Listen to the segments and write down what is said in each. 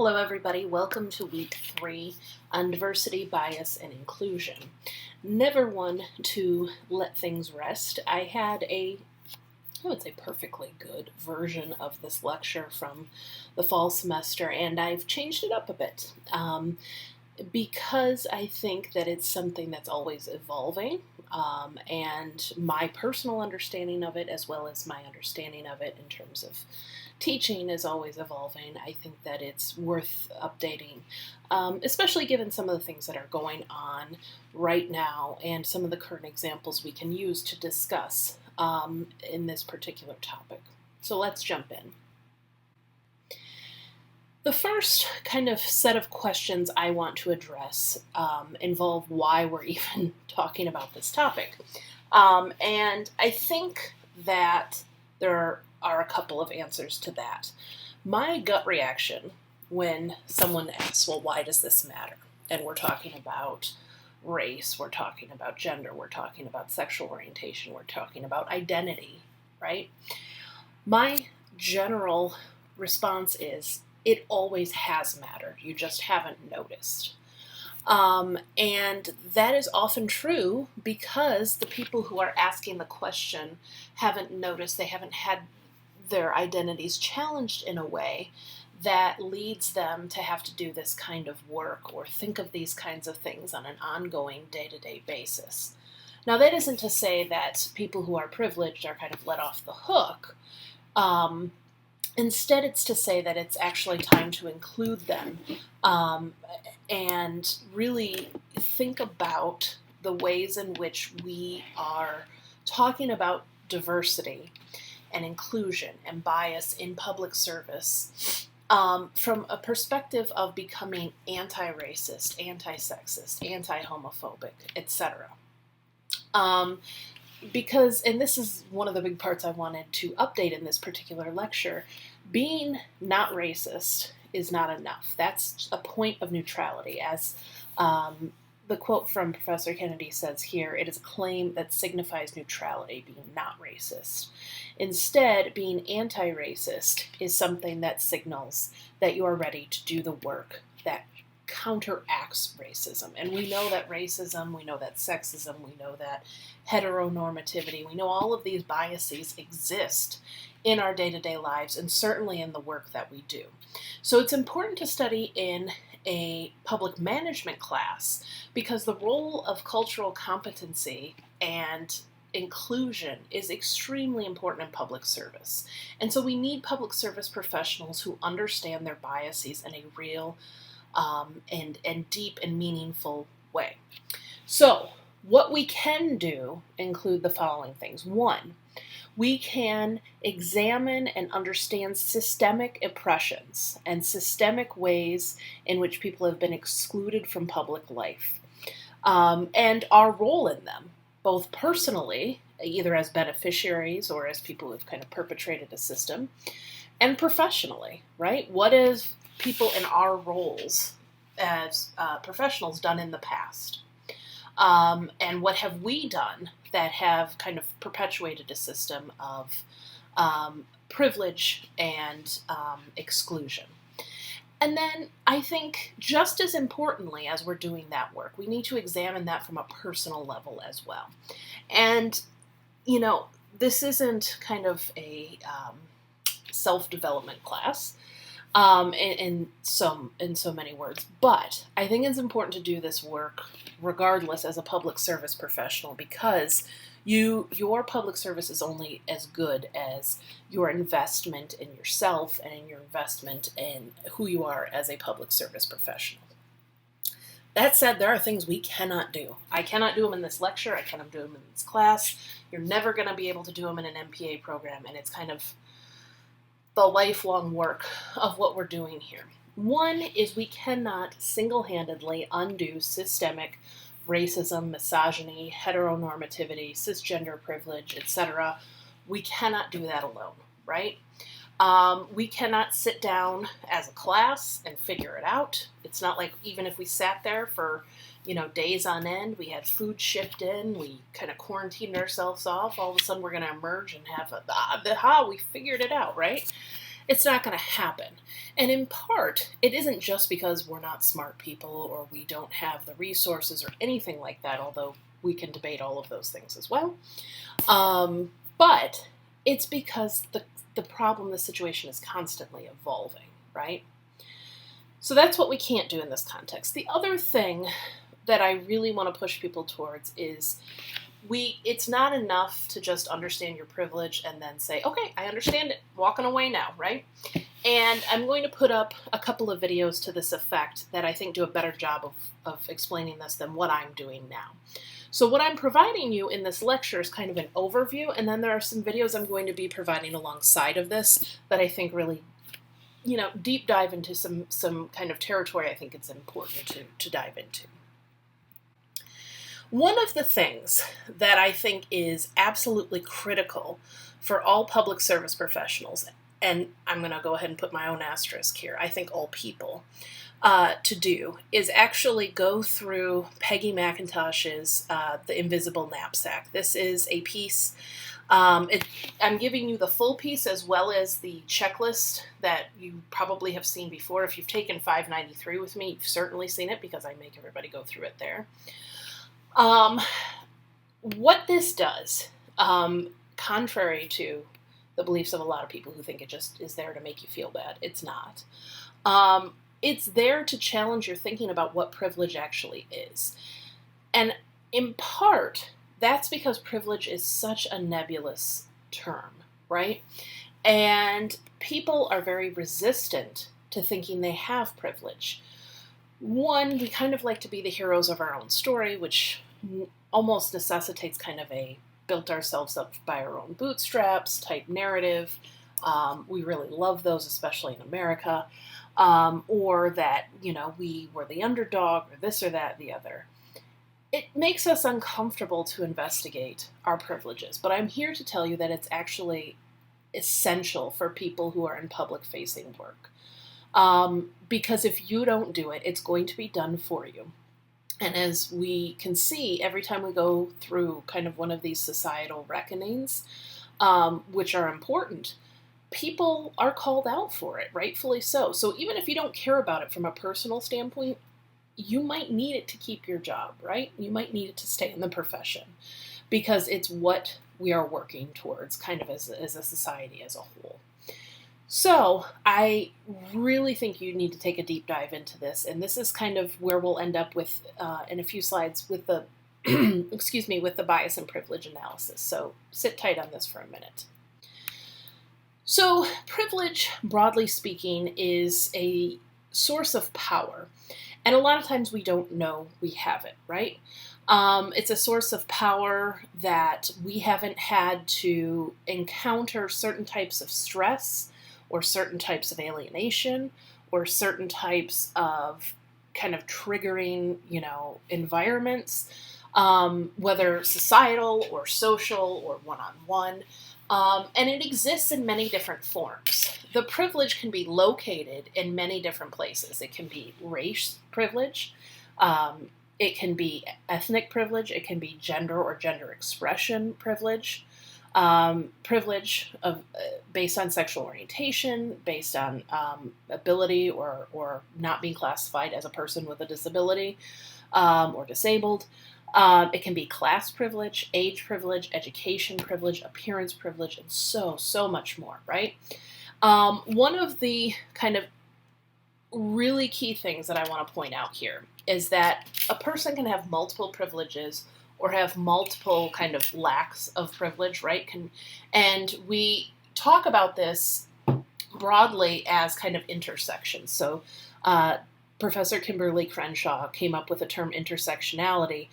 Hello everybody, welcome to week 3 on diversity, bias, and inclusion. Never one to let things rest. I had I would say perfectly good version of this lecture from the fall semester, and I've changed it up a bit because I think that it's something that's always evolving, and my personal understanding of it, as well as my understanding of it in terms of teaching, is always evolving. I think that it's worth updating, especially given some of the things that are going on right now and some of the current examples we can use to discuss in this particular topic. So let's jump in. The first kind of set of questions I want to address involve why we're even talking about this topic. And I think that there are a couple of answers to that. My gut reaction when someone asks, well, why does this matter? And we're talking about race, we're talking about gender, we're talking about sexual orientation, we're talking about identity, right? My general response is, it always has mattered. You just haven't noticed. And that is often true because the people who are asking the question haven't noticed, they haven't had their identities challenged in a way that leads them to have to do this kind of work or think of these kinds of things on an ongoing day-to-day basis. Now, that isn't to say that people who are privileged are kind of let off the hook. Instead, it's to say that it's actually time to include them and really think about the ways in which we are talking about diversity and inclusion and bias in public service from a perspective of becoming anti-racist, anti-sexist, anti-homophobic, etc. Because, and this is one of the big parts I wanted to update in this particular lecture, being not racist is not enough. That's a point of neutrality. As the quote from Professor Kennedy says here, it is a claim that signifies neutrality, being not racist. Instead, being anti-racist is something that signals that you are ready to do the work that counteracts racism. And we know that racism, we know that sexism, we know that heteronormativity, we know all of these biases exist in our day-to-day lives and certainly in the work that we do. So it's important to study in a public management class because the role of cultural competency and inclusion is extremely important in public service. And so we need public service professionals who understand their biases in a real and deep and meaningful way. So what we can do include the following things. One, we can examine and understand systemic oppressions and systemic ways in which people have been excluded from public life, and our role in them, both personally, either as beneficiaries or as people who have kind of perpetrated a system, and professionally, right? What is people in our roles as professionals done in the past? And what have we done that have kind of perpetuated a system of privilege and exclusion? And then I think just as importantly as we're doing that work, we need to examine that from a personal level as well. And, you know, this isn't kind of a self-development class in so many words, but I think it's important to do this work regardless as a public service professional because your public service is only as good as your investment in yourself and in your investment in who you are as a public service professional. That said, there are things we cannot do. I cannot do them in this lecture. I cannot do them in this class. You're never going to be able to do them in an MPA program, and it's kind of the lifelong work of what we're doing here. One is we cannot single-handedly undo systemic racism, misogyny, heteronormativity, cisgender privilege, etc. We cannot do that alone, right? We cannot sit down as a class and figure it out. It's not like even if we sat there for, days on end, we had food shipped in, we kind of quarantined ourselves off, all of a sudden we're going to emerge and have we figured it out, right? It's not going to happen. And in part, it isn't just because we're not smart people or we don't have the resources or anything like that, although we can debate all of those things as well. But it's because the problem, the situation is constantly evolving, right? So that's what we can't do in this context. The other thing that I really want to push people towards is it's not enough to just understand your privilege and then say, okay, I understand it, walking away now, right? And I'm going to put up a couple of videos to this effect that I think do a better job of explaining this than what I'm doing now. So what I'm providing you in this lecture is kind of an overview, and then there are some videos I'm going to be providing alongside of this that I think really, deep dive into some kind of territory I think it's important to dive into. One of the things that I think is absolutely critical for all public service professionals, and I'm going to go ahead and put my own asterisk here, I think all people, to do, is actually go through Peggy McIntosh's The Invisible Knapsack. This is a piece, I'm giving you the full piece as well as the checklist that you probably have seen before. If you've taken 593 with me, you've certainly seen it because I make everybody go through it there. What this does, contrary to the beliefs of a lot of people who think it just is there to make you feel bad, it's not. It's there to challenge your thinking about what privilege actually is. And in part, that's because privilege is such a nebulous term, right? And people are very resistant to thinking they have privilege. One, we kind of like to be the heroes of our own story, which almost necessitates kind of a built ourselves up by our own bootstraps type narrative. We really love those, especially in America. Or that, we were the underdog or this or that, the other. It makes us uncomfortable to investigate our privileges, but I'm here to tell you that it's actually essential for people who are in public-facing work. Because if you don't do it, it's going to be done for you. And as we can see, every time we go through kind of one of these societal reckonings, which are important, people are called out for it, rightfully so. So even if you don't care about it from a personal standpoint, you might need it to keep your job, right? You might need it to stay in the profession because it's what we are working towards kind of as a society as a whole. So I really think you need to take a deep dive into this, and this is kind of where we'll end up with, in a few slides, with the, with the bias and privilege analysis. So sit tight on this for a minute. So privilege, broadly speaking, is a source of power, and a lot of times we don't know we have it, right? It's a source of power that we haven't had to encounter certain types of stress or certain types of alienation, or certain types of kind of triggering, environments, whether societal or social or one-on-one. And it exists in many different forms. The privilege can be located in many different places. It can be race privilege, it can be ethnic privilege, it can be gender or gender expression privilege, privilege based on sexual orientation, based on ability or not being classified as a person with a disability or disabled. It can be class privilege, age privilege, education privilege, appearance privilege, and so much more, right? One of the kind of really key things that I want to point out here is that a person can have multiple privileges or have multiple kind of lacks of privilege, right? And we talk about this broadly as kind of intersections. So Professor Kimberly Crenshaw came up with the term intersectionality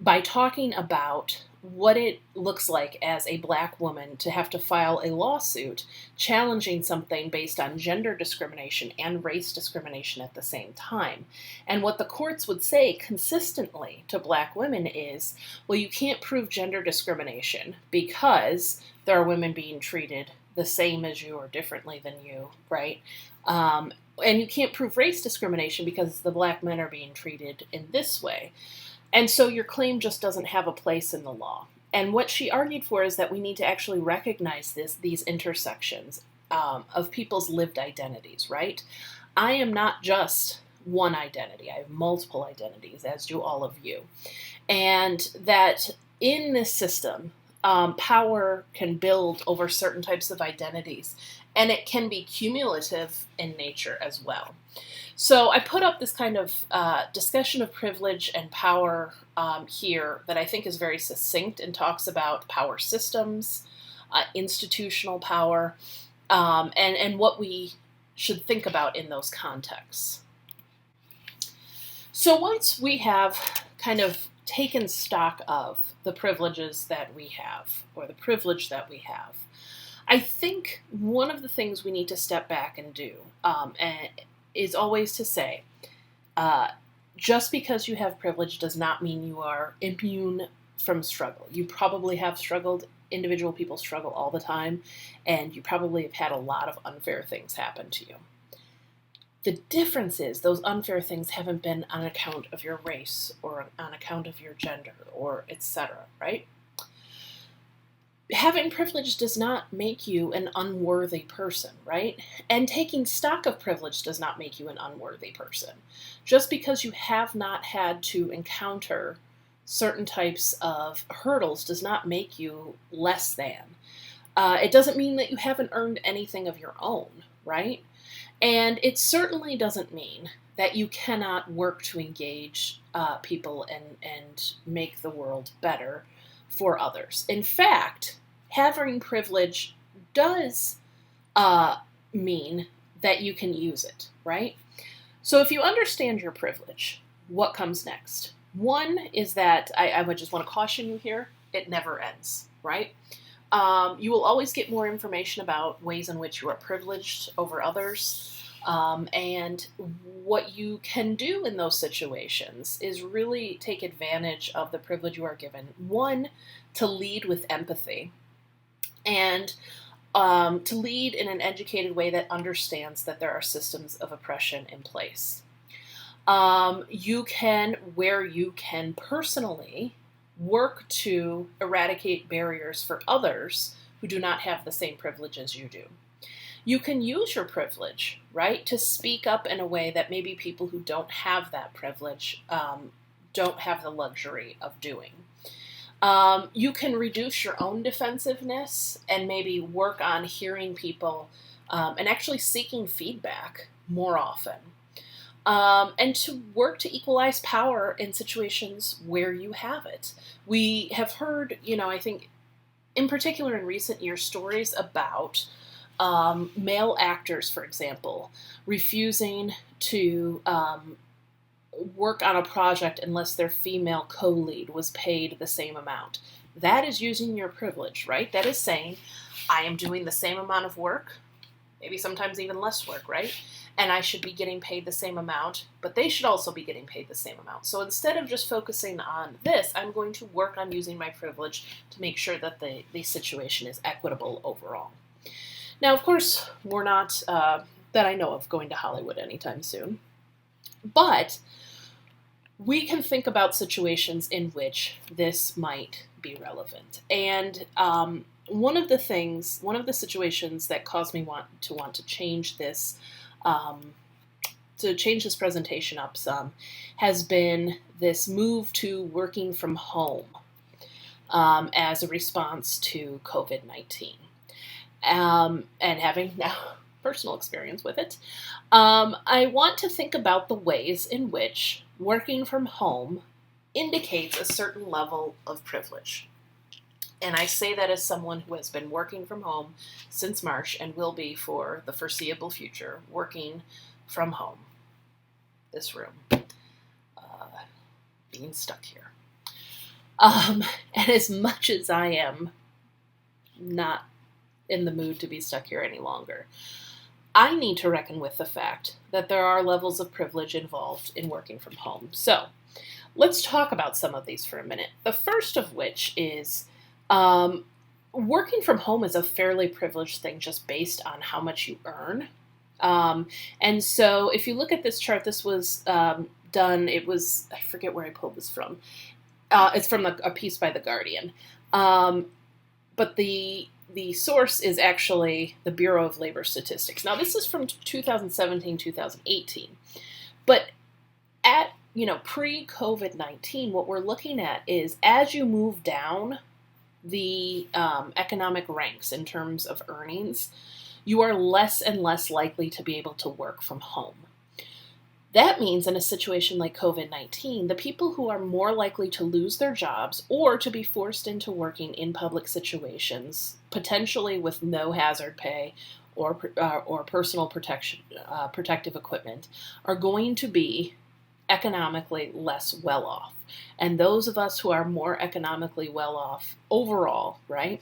by talking about what it looks like as a Black woman to have to file a lawsuit challenging something based on gender discrimination and race discrimination at the same time. And what the courts would say consistently to Black women is, well, you can't prove gender discrimination because there are women being treated the same as you or differently than you, right? And you can't prove race discrimination because the Black men are being treated in this way. And so your claim just doesn't have a place in the law. And what she argued for is that we need to actually recognize these intersections of people's lived identities, right? I am not just one identity. I have multiple identities, as do all of you. And that in this system, power can build over certain types of identities, and it can be cumulative in nature as well. So I put up this kind of discussion of privilege and power here that I think is very succinct and talks about power systems, institutional power, and what we should think about in those contexts. So once we have kind of taken stock of the privileges that we have, or the privilege that we have, I think one of the things we need to step back and do is always to say, just because you have privilege does not mean you are immune from struggle. You probably have struggled. Individual people struggle all the time, and you probably have had a lot of unfair things happen to you. The difference is those unfair things haven't been on account of your race or on account of your gender or etc., right? Having privilege does not make you an unworthy person, right? And taking stock of privilege does not make you an unworthy person. Just because you have not had to encounter certain types of hurdles does not make you less than. It doesn't mean that you haven't earned anything of your own, right? And it certainly doesn't mean that you cannot work to engage people and make the world better for others. In fact, having privilege does mean that you can use it, right? So if you understand your privilege, what comes next? One is that I would just want to caution you here, it never ends, right? You will always get more information about ways in which you are privileged over others. And what you can do in those situations is really take advantage of the privilege you are given. One, to lead with empathy, and to lead in an educated way that understands that there are systems of oppression in place. You can, where you can personally, work to eradicate barriers for others who do not have the same privilege as you do. You can use your privilege, right, to speak up in a way that maybe people who don't have that privilege don't have the luxury of doing. You can reduce your own defensiveness and maybe work on hearing people and actually seeking feedback more often. And to work to equalize power in situations where you have it. We have heard, I think, in particular in recent years, stories about male actors, for example, refusing to work on a project unless their female co-lead was paid the same amount. That is using your privilege, right? That is saying, I am doing the same amount of work, maybe sometimes even less work, right? And I should be getting paid the same amount, but they should also be getting paid the same amount. So instead of just focusing on this, I'm going to work on using my privilege to make sure that the situation is equitable overall. Now, of course, we're not, that I know of, going to Hollywood anytime soon. But we can think about situations in which this might be relevant. And one of the situations that caused me want to change this, to change this presentation up some, has been this move to working from home as a response to COVID-19. And having now personal experience with it, I want to think about the ways in which working from home indicates a certain level of privilege. And I say that as someone who has been working from home since March and will be for the foreseeable future, working from home. This room. Being stuck here. And as much as I am not in the mood to be stuck here any longer, I need to reckon with the fact that there are levels of privilege involved in working from home. So let's talk about some of these for a minute. The first of which is working from home is a fairly privileged thing just based on how much you earn. And so if you look at this chart, this was done, I forget where I pulled this from. It's from a piece by The Guardian. But the the source is actually the Bureau of Labor Statistics. Now, this is from 2017, 2018. But at, pre-COVID-19, what we're looking at is as you move down the economic ranks in terms of earnings, you are less and less likely to be able to work from home. That means in a situation like COVID-19, the people who are more likely to lose their jobs or to be forced into working in public situations, potentially with no hazard pay or personal protective equipment, are going to be economically less well off. And those of us who are more economically well off overall, right,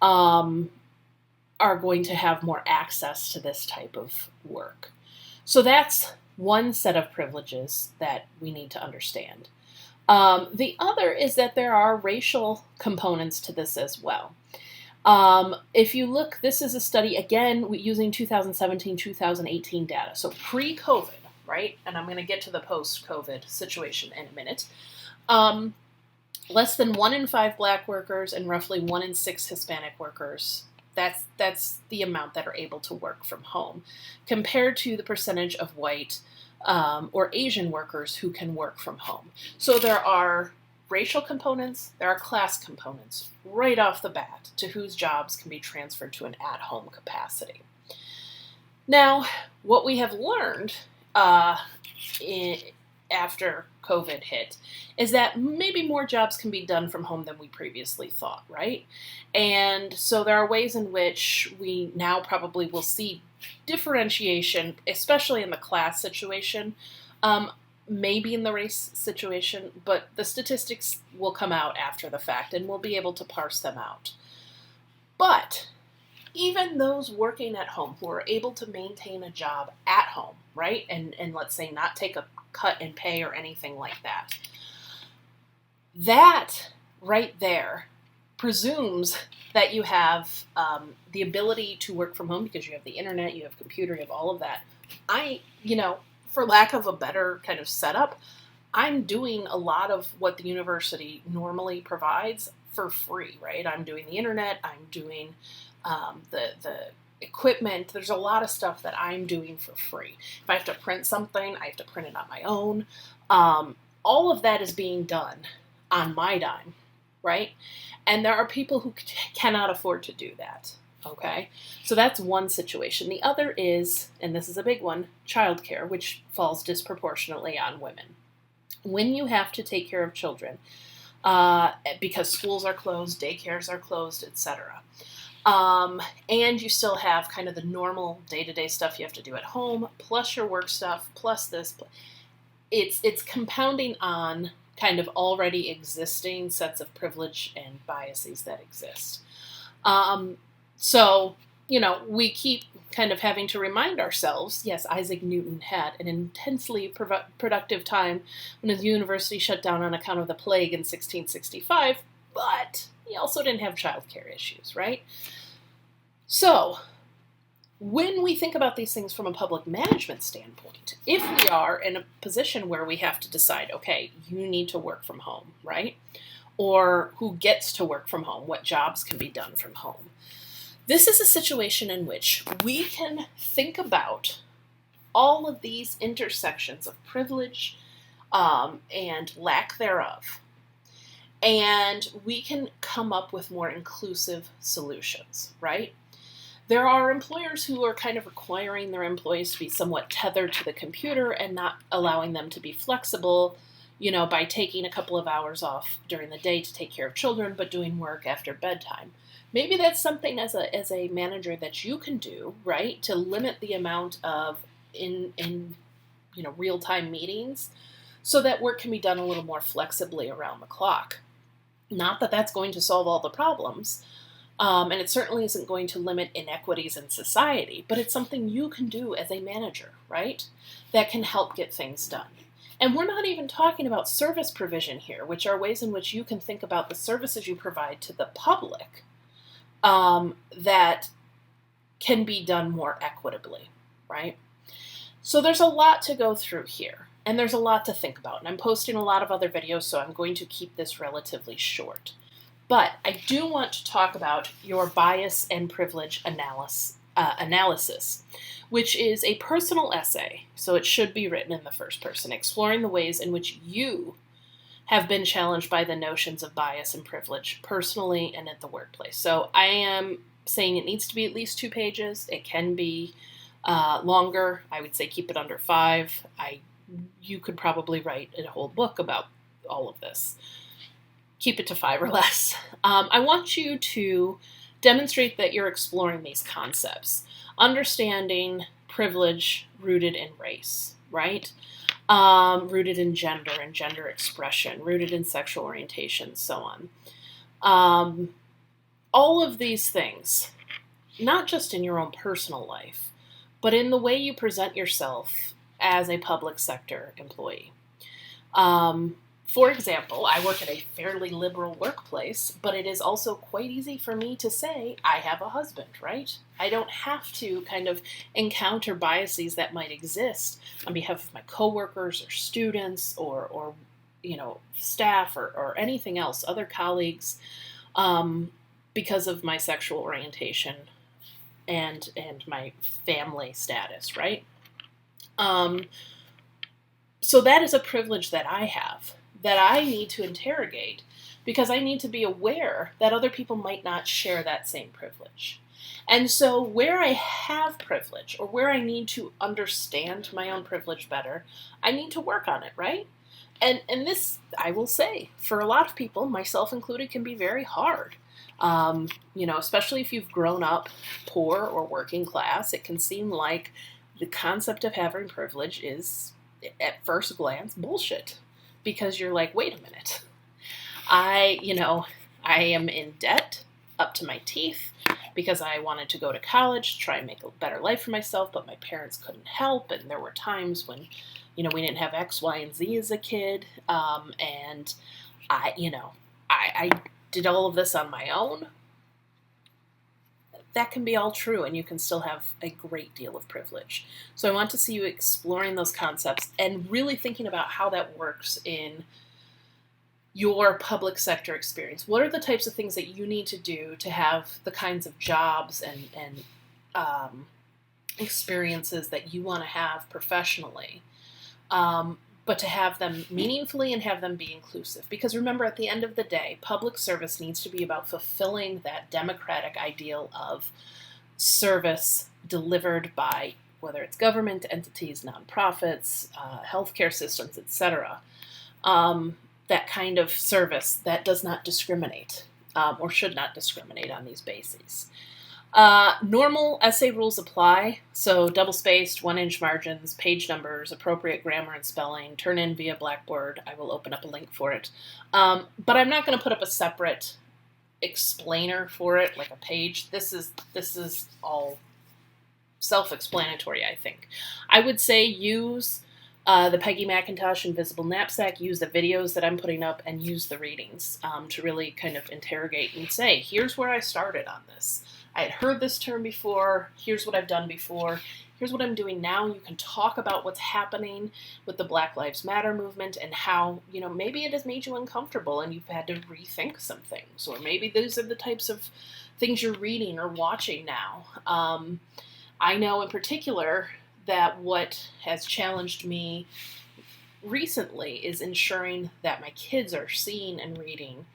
are going to have more access to this type of work. So that's one set of privileges that we need to understand. The other is that there are racial components to this as well. If you look, this is a study, again, using 2017-2018 data, so pre-COVID, right? And I'm going to get to the post-COVID situation in a minute. Less than 1 in 5 Black workers and roughly 1 in 6 Hispanic workers. That's the amount that are able to work from home, compared to the percentage of white or Asian workers who can work from home. So there are racial components, there are class components right off the bat to whose jobs can be transferred to an at-home capacity. Now, what we have learned after COVID hit is that maybe more jobs can be done from home than we previously thought, right? And so there are ways in which we now probably will see differentiation, especially in the class situation, maybe in the race situation, but the statistics will come out after the fact and we'll be able to parse them out. But even those working at home who are able to maintain a job at home, right, and let's say not take a cut in pay or anything like that, that right there presumes that you have the ability to work from home because you have the internet, you have computer, you have all of that. For lack of a better kind of setup, I'm doing a lot of what the university normally provides for free, right? I'm doing the internet, I'm doing the equipment. There's a lot of stuff that I'm doing for free. If I have to print something, I have to print it on my own. All of that is being done on my dime, right? And there are people who cannot afford to do that, okay? So that's one situation. The other is, and this is a big one, childcare, which falls disproportionately on women. When you have to take care of children, because schools are closed, daycares are closed, etc., and you still have kind of the normal day-to-day stuff you have to do at home, plus your work stuff, plus this. It's compounding on kind of already existing sets of privilege and biases that exist. So, we keep kind of having to remind ourselves, yes, Isaac Newton had an intensely productive time when his university shut down on account of the plague in 1665, but he also didn't have childcare issues, right? So, when we think about these things from a public management standpoint, if we are in a position where we have to decide, okay, you need to work from home, right? Or who gets to work from home, what jobs can be done from home. This is a situation in which we can think about all of these intersections of privilege and lack thereof. And we can come up with more inclusive solutions, right? There are employers who are kind of requiring their employees to be somewhat tethered to the computer and not allowing them to be flexible, by taking a couple of hours off during the day to take care of children, but doing work after bedtime. Maybe that's something as a manager that you can do, right, to limit the amount of in real-time meetings so that work can be done a little more flexibly around the clock. Not that that's going to solve all the problems, and it certainly isn't going to limit inequities in society, but it's something you can do as a manager, right, that can help get things done. And we're not even talking about service provision here, which are ways in which you can think about the services you provide to the public that can be done more equitably, right? So there's a lot to go through here, and there's a lot to think about. And I'm posting a lot of other videos, so I'm going to keep this relatively short. But I do want to talk about your bias and privilege analysis, which is a personal essay, so it should be written in the first person, exploring the ways in which you have been challenged by the notions of bias and privilege personally and at the workplace. So I am saying it needs to be at least 2 pages. It can be longer. I would say keep it under 5. You could probably write a whole book about all of this. Keep it to 5 or less. I want you to demonstrate that you're exploring these concepts, understanding privilege rooted in race, right? Rooted in gender and gender expression, rooted in sexual orientation, so on. All of these things, not just in your own personal life, but in the way you present yourself as a public sector employee. For example, I work at a fairly liberal workplace, but it is also quite easy for me to say I have a husband, right? I don't have to kind of encounter biases that might exist on behalf of my coworkers or students or staff or anything else, other colleagues, because of my sexual orientation and my family status, right? So that is a privilege that I have, that I need to interrogate, because I need to be aware that other people might not share that same privilege. And so where I have privilege, or where I need to understand my own privilege better, I need to work on it, right? And this, I will say, for a lot of people, myself included, can be very hard. Especially if you've grown up poor or working class, it can seem like the concept of having privilege is, at first glance, bullshit. Because you're like, wait a minute, I am in debt up to my teeth because I wanted to go to college, try and make a better life for myself, but my parents couldn't help, and there were times when, we didn't have X, Y, and Z as a kid, and I did all of this on my own. That can be all true, and you can still have a great deal of privilege. So I want to see you exploring those concepts and really thinking about how that works in your public sector experience. What are the types of things that you need to do to have the kinds of jobs and experiences that you want to have professionally, but to have them meaningfully and have them be inclusive. Because remember, at the end of the day, public service needs to be about fulfilling that democratic ideal of service delivered by, whether it's government entities, nonprofits, healthcare systems, etc. That kind of service that does not discriminate, or should not discriminate on these bases. Normal essay rules apply, so double-spaced, 1-inch margins, page numbers, appropriate grammar and spelling, turn in via Blackboard. I will open up a link for it. But I'm not going to put up a separate explainer for it, like a page. This is all self-explanatory, I think. I would say use the Peggy McIntosh Invisible Knapsack, use the videos that I'm putting up, and use the readings to really kind of interrogate and say, here's where I started on this. I had heard this term before, here's what I've done before, here's what I'm doing now. You can talk about what's happening with the Black Lives Matter movement and how, maybe it has made you uncomfortable and you've had to rethink some things. Or maybe those are the types of things you're reading or watching now. I know in particular that what has challenged me recently is ensuring that my kids are seeing and reading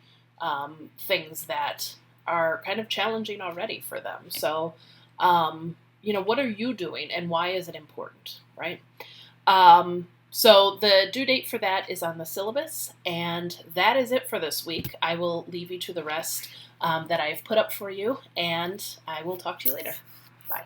things that are kind of challenging already for them. So, what are you doing and why is it important, right? So the due date for that is on the syllabus, and that is it for this week. I will leave you to the rest that I have put up for you, and I will talk to you later. Bye.